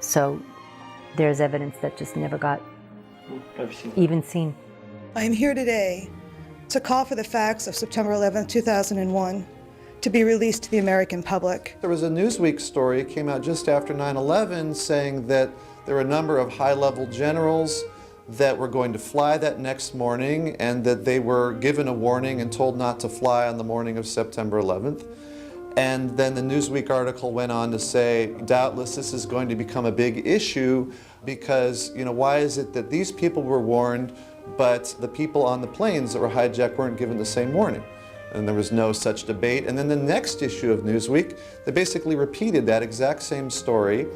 So there's evidence that just never got even seen. I am here today to call for the facts of September 11, 2001 to be released to the American public. There was a Newsweek story that came out just after 9/11 saying that there were a number of high-level generals that were going to fly that next morning and that they were given a warning and told not to fly on the morning of September 11th. And then the Newsweek article went on to say, doubtless this is going to become a big issue because, why is it that these people were warned, but the people on the planes that were hijacked weren't given the same warning? And there was no such debate. And then the next issue of Newsweek, they basically repeated that exact same story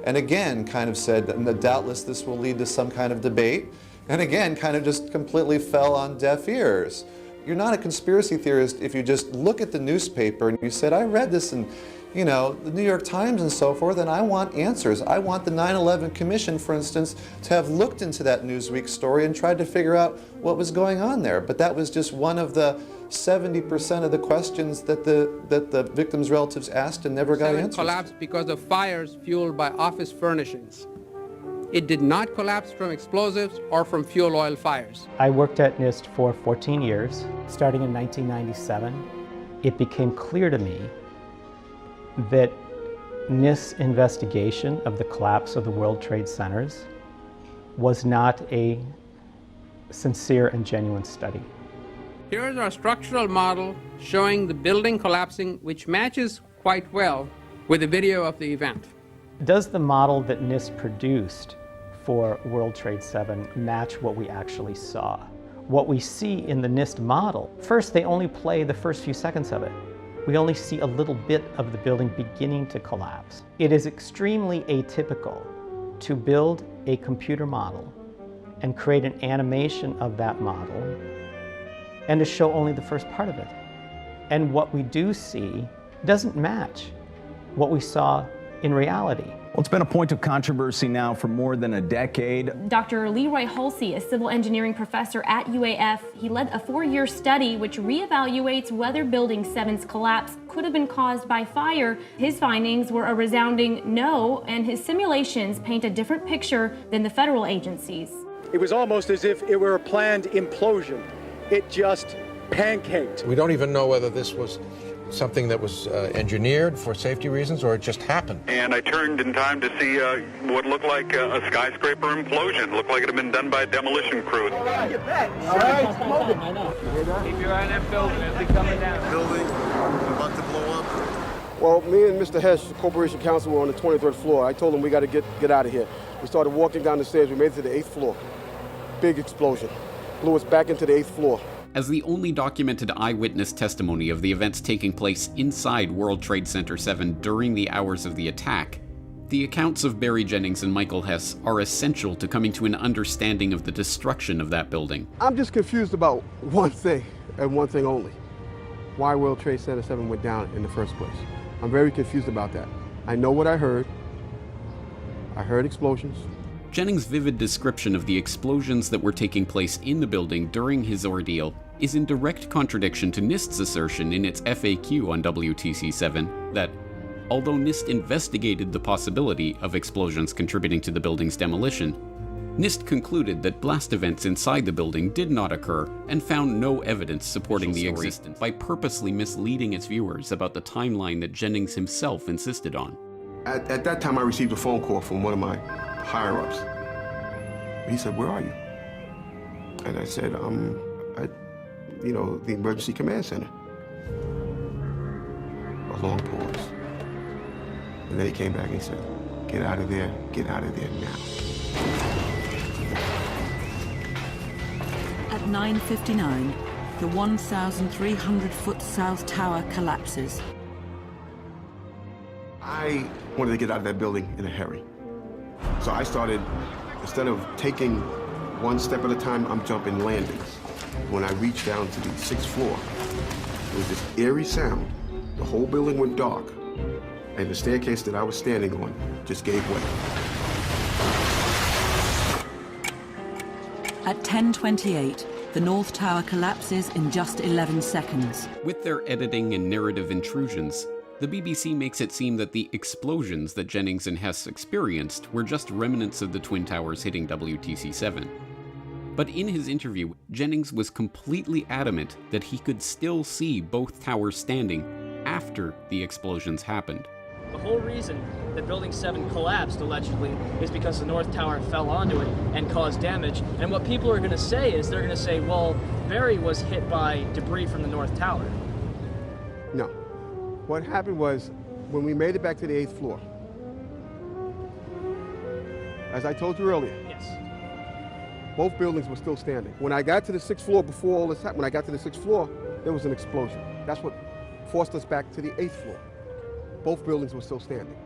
and again kind of said that doubtless this will lead to some kind of debate, and again kind of just completely fell on deaf ears. You're not a conspiracy theorist if you just look at the newspaper and you said, I read this in, the New York Times and so forth, and I want answers. I want the 9/11 Commission, for instance, to have looked into that Newsweek story and tried to figure out what was going on there. But that was just one of the 70% of the questions that the victims' relatives asked and never got answers. Collapsed because of fires fueled by office furnishings. It did not collapse from explosives or from fuel oil fires. I worked at NIST for 14 years. Starting in 1997, it became clear to me that NIST's investigation of the collapse of the World Trade Centers was not a sincere and genuine study. Here is our structural model showing the building collapsing, which matches quite well with the video of the event. Does the model that NIST produced for World Trade 7 match what we actually saw? What we see in the NIST model, first, they only play the first few seconds of it. We only see a little bit of the building beginning to collapse. It is extremely atypical to build a computer model and create an animation of that model and to show only the first part of it. And what we do see doesn't match what we saw in reality. Well, it's been a point of controversy now for more than a decade. Dr. Leroy Hulsey, a civil engineering professor at UAF, he led a 4-year study which reevaluates whether Building 7's collapse could have been caused by fire. His findings were a resounding no, and his simulations paint a different picture than the federal agencies. It was almost as if it were a planned implosion. It just pancaked. We don't even know whether this was something that was engineered for safety reasons or it just happened. And I turned in time to see what looked like a skyscraper implosion. Looked like it had been done by a demolition crew. All right, get back. All right, I know. Keep your eye on that building. It'll be coming down. Building about to blow up. Well, me and Mr. Hesh, the Corporation Counsel, were on the 23rd floor. I told him we got to get out of here. We started walking down the stairs. We made it to the 8th floor. Big explosion. Blew us back into the 8th floor. As the only documented eyewitness testimony of the events taking place inside World Trade Center 7 during the hours of the attack, the accounts of Barry Jennings and Michael Hess are essential to coming to an understanding of the destruction of that building. I'm just confused about one thing, and one thing only. Why World Trade Center 7 went down in the first place. I'm very confused about that. I know what I heard. I heard explosions. Jennings' vivid description of the explosions that were taking place in the building during his ordeal is in direct contradiction to NIST's assertion in its FAQ on WTC 7 that, although NIST investigated the possibility of explosions contributing to the building's demolition, NIST concluded that blast events inside the building did not occur and found no evidence supporting the existence by purposely misleading its viewers about the timeline that Jennings himself insisted on. At that time, I received a phone call from one of my higher-ups. He said, "Where are you?" And I said, at, the Emergency Command Center. A long pause. And then he came back and he said, get out of there now. At 9:59, the 1,300-foot South Tower collapses. I wanted to get out of that building in a hurry. So I started, instead of taking one step at a time, I'm jumping landings. When I reached down to the 6th floor, there was this eerie sound. The whole building went dark, and the staircase that I was standing on just gave way. At 10:28, the North Tower collapses in just 11 seconds. With their editing and narrative intrusions, The BBC makes it seem that the explosions that Jennings and Hess experienced were just remnants of the Twin Towers hitting WTC-7. But in his interview, Jennings was completely adamant that he could still see both towers standing after the explosions happened. The whole reason that Building 7 collapsed, allegedly, is because the North Tower fell onto it and caused damage. And what people are going to say is they're going to say, well, Barry was hit by debris from the North Tower. No. What happened was, when we made it back to the 8th floor, as I told you earlier, yes, both buildings were still standing. When I got to the 6th floor, before all this happened, when I got to the 6th floor, there was an explosion. That's what forced us back to the 8th floor. Both buildings were still standing.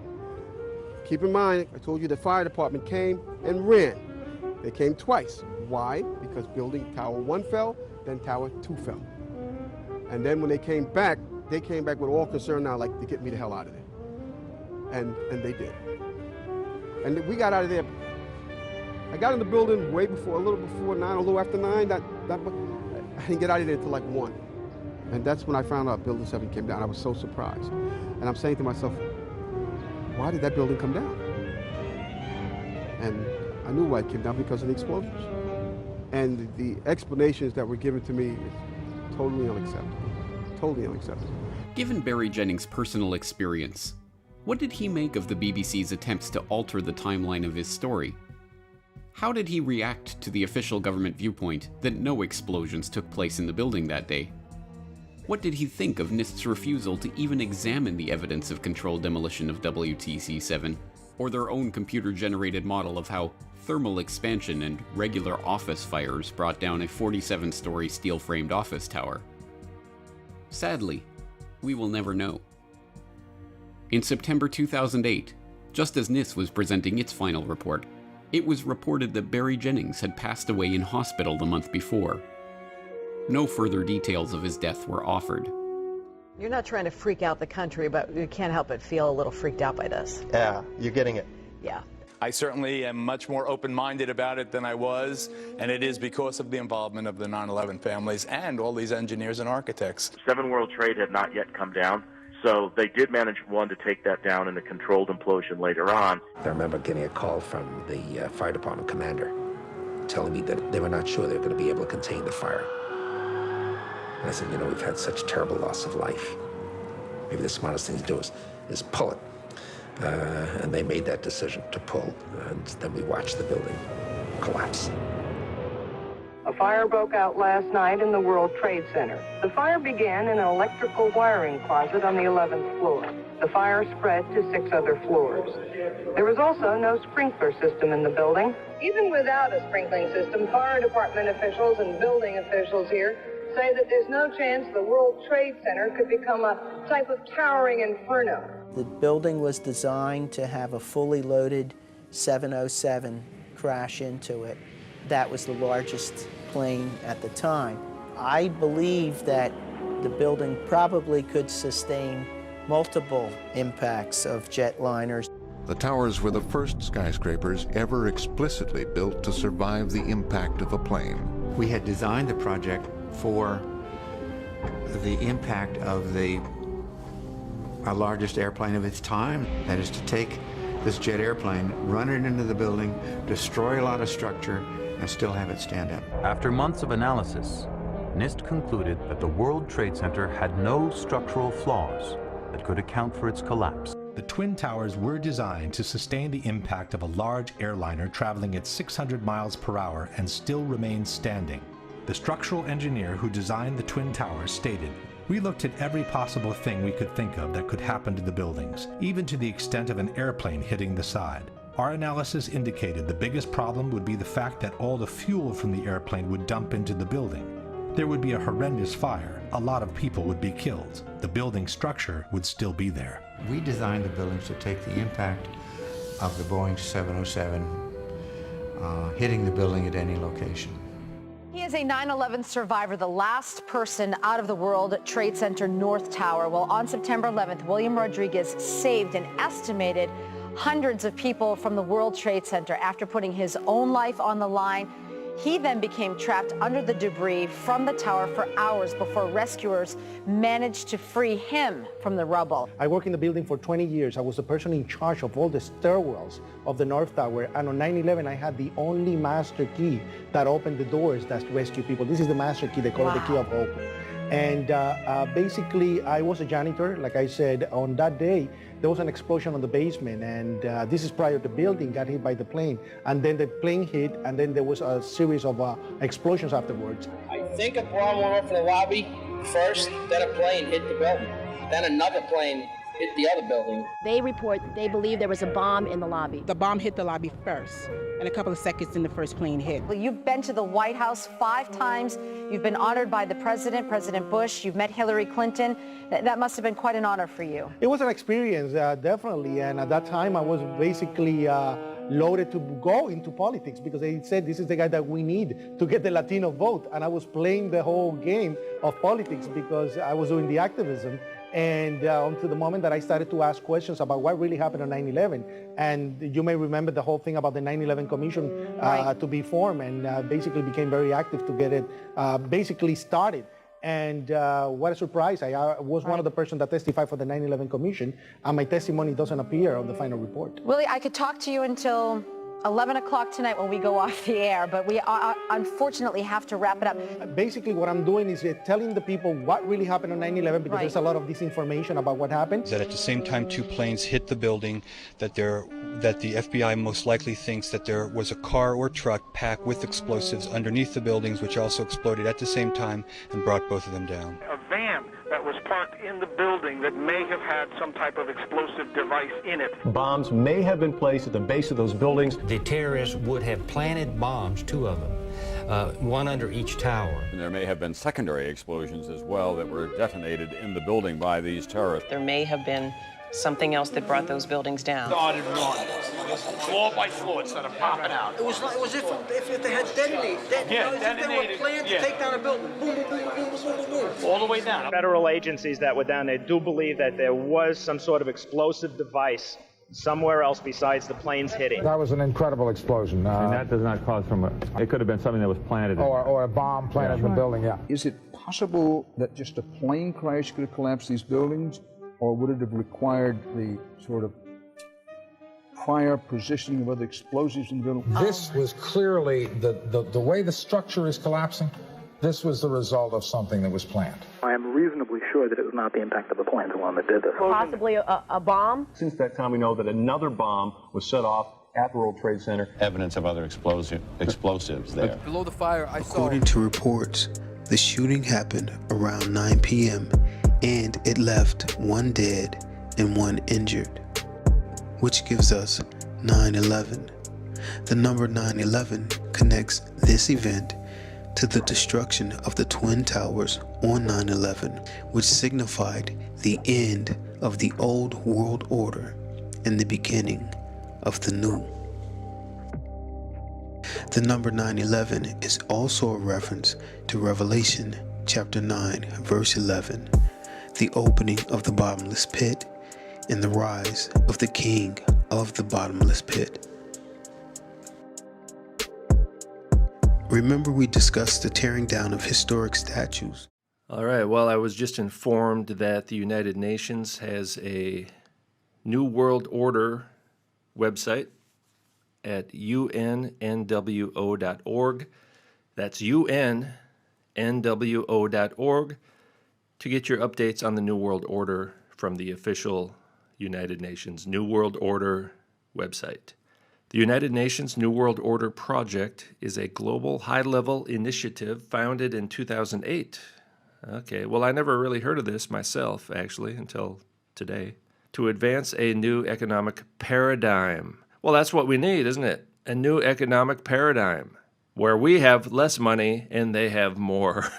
Keep in mind, I told you the fire department came and ran. They came twice. Why? Because building Tower 1 fell, then Tower 2 fell. And then when they came back with all concern now, like, to get me the hell out of there. And they did. And we got out of there. I got in the building way before, a little before 9, a little after 9. I didn't get out of there until like 1. And that's when I found out Building 7 came down. I was so surprised. And I'm saying to myself, why did that building come down? And I knew why it came down, because of the explosions. And the explanations that were given to me is totally unacceptable. Totally unacceptable. Given Barry Jennings' personal experience, what did he make of the BBC's attempts to alter the timeline of his story? How did he react to the official government viewpoint that no explosions took place in the building that day? What did he think of NIST's refusal to even examine the evidence of controlled demolition of WTC-7, or their own computer-generated model of how thermal expansion and regular office fires brought down a 47-story steel-framed office tower? Sadly, we will never know. In September 2008, just as NIST was presenting its final report, it was reported that Barry Jennings had passed away in hospital the month before. No further details of his death were offered. You're not trying to freak out the country, but you can't help but feel a little freaked out by this. Yeah, you're getting it. Yeah. I certainly am much more open-minded about it than I was, and it is because of the involvement of the 9/11 families and all these engineers and architects. 7 World Trade had not yet come down, so they did manage, one, to take that down in a controlled implosion later on. I remember getting a call from the fire department commander telling me that they were not sure they were going to be able to contain the fire. And I said, you know, we've had such terrible loss of life. Maybe the smartest thing to do is pull it. And they made that decision to pull, and then we watched the building collapse. A fire broke out last night in the World Trade Center. The fire began in an electrical wiring closet on the 11th floor. The fire spread to 6 other floors. There was also no sprinkler system in the building. Even without a sprinkling system, fire department officials and building officials here say that there's no chance the World Trade Center could become a type of towering inferno. The building was designed to have a fully loaded 707 crash into it. That was the largest plane at the time. I believe that the building probably could sustain multiple impacts of jetliners. The towers were the first skyscrapers ever explicitly built to survive the impact of a plane. We had designed the project for the impact of our largest airplane of its time. That is to take this jet airplane, run it into the building, destroy a lot of structure, and still have it stand up. After months of analysis, NIST concluded that the World Trade Center had no structural flaws that could account for its collapse. The Twin Towers were designed to sustain the impact of a large airliner traveling at 600 miles per hour and still remain standing. The structural engineer who designed the Twin Towers stated, "We looked at every possible thing we could think of that could happen to the buildings, even to the extent of an airplane hitting the side. Our analysis indicated the biggest problem would be the fact that all the fuel from the airplane would dump into the building. There would be a horrendous fire, a lot of people would be killed. The building structure would still be there." We designed the buildings to take the impact of the Boeing 707 hitting the building at any location. He is a 9/11 survivor, the last person out of the World Trade Center North Tower. Well, on September 11th, William Rodriguez saved an estimated hundreds of people from the World Trade Center after putting his own life on the line. He then became trapped under the debris from the tower for hours before rescuers managed to free him from the rubble. I worked in the building for 20 years. I was the person in charge of all the stairwells of the North Tower. And on 9/11, I had the only master key that opened the doors that rescue people. This is the master key. They call it the key of hope. And basically, I was a janitor. Like I said, on that day, there was an explosion on the basement, and this is prior to the building got hit by the plane. And then the plane hit, and then there was a series of explosions afterwards. I think a bomb went off in the lobby first, then a plane hit the building, then another plane hit the other building. They report they believe there was a bomb in the lobby. The bomb hit the lobby first, and a couple of seconds in the first plane hit. Well, you've been to the White House 5 times. You've been honored by the president, President Bush. You've met Hillary Clinton. That must have been quite an honor for you. It was an experience, definitely. And at that time, I was basically loaded to go into politics because they said this is the guy that we need to get the Latino vote. And I was playing the whole game of politics because I was doing the activism. And until the moment that I started to ask questions about what really happened on 9/11. And you may remember the whole thing about the 9/11 Commission to be formed, and basically became very active to get it basically started. And what a surprise. I was one of the persons that testified for the 9/11 Commission, and my testimony doesn't appear on the final report. Willie, I could talk to you until 11 o'clock tonight when we go off the air, but we unfortunately have to wrap it up. Basically, what I'm doing is telling the people what really happened on 9/11 because there's a lot of disinformation about what happened. That at the same time 2 planes hit the building, that the FBI most likely thinks that there was a car or truck packed with explosives underneath the buildings, which also exploded at the same time and brought both of them down. A van that was parked in the building that may have had some type of explosive device in it. Bombs may have been placed at the base of those buildings. The terrorists would have planted bombs, 2 of them, one under each tower. And there may have been secondary explosions as well that were detonated in the building by these terrorists. There may have been something else that brought those buildings down. Started one, floor by floor, instead of popping out. It was if they had detonated. If they were planned to take down a building. Boom, boom, boom, boom, boom, boom, boom. All the way down. Federal agencies that were down there do believe that there was some sort of explosive device somewhere else besides the planes hitting. That was an incredible explosion. And that does not cause it could have been something that was planted. Or a bomb planted in the building, yeah. Is it possible that just a plane crash could have collapsed these buildings? Or would it have required the sort of prior positioning of other explosives in the building? This was clearly, the way the structure is collapsing, this was the result of something that was planned. I am reasonably sure that it was not the impact of the plane alone that did this. Possibly a bomb? Since that time, we know that another bomb was set off at the World Trade Center. Evidence of other explosives there. Below the fire, I saw... According to reports, the shooting happened around 9 p.m. and it left 1 dead and 1 injured, which gives us 9/11. The number 9/11 connects this event to the destruction of the Twin Towers on 9/11, which signified the end of the old world order and the beginning of the new. The number 9/11 is also a reference to Revelation chapter 9, verse 11, the opening of the bottomless pit and the rise of the king of the bottomless pit. Remember, we discussed the tearing down of historic statues. All right, well, I was just informed that the United Nations has a New World Order website at unnwo.org. That's unnwo.org to get your updates on the New World Order from the official United Nations New World Order website. The United Nations New World Order Project is a global high-level initiative founded in 2008. Okay, well, I never really heard of this myself, actually, until today. To advance a new economic paradigm. Well, that's what we need, isn't it? A new economic paradigm where we have less money and they have more.